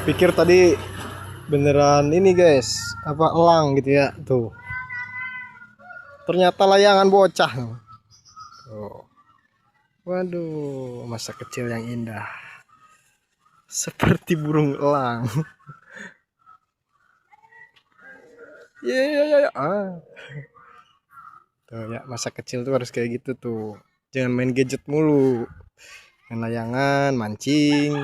Pikir tadi beneran ini guys, apa elang gitu ya tuh. Ternyata layangan bocah. Tuh. Waduh, masa kecil yang indah. Seperti burung elang. Iya, iya, iya, iya. Tuh ya, masa kecil tuh harus kayak gitu tuh. Jangan main gadget mulu. Main layangan, mancing.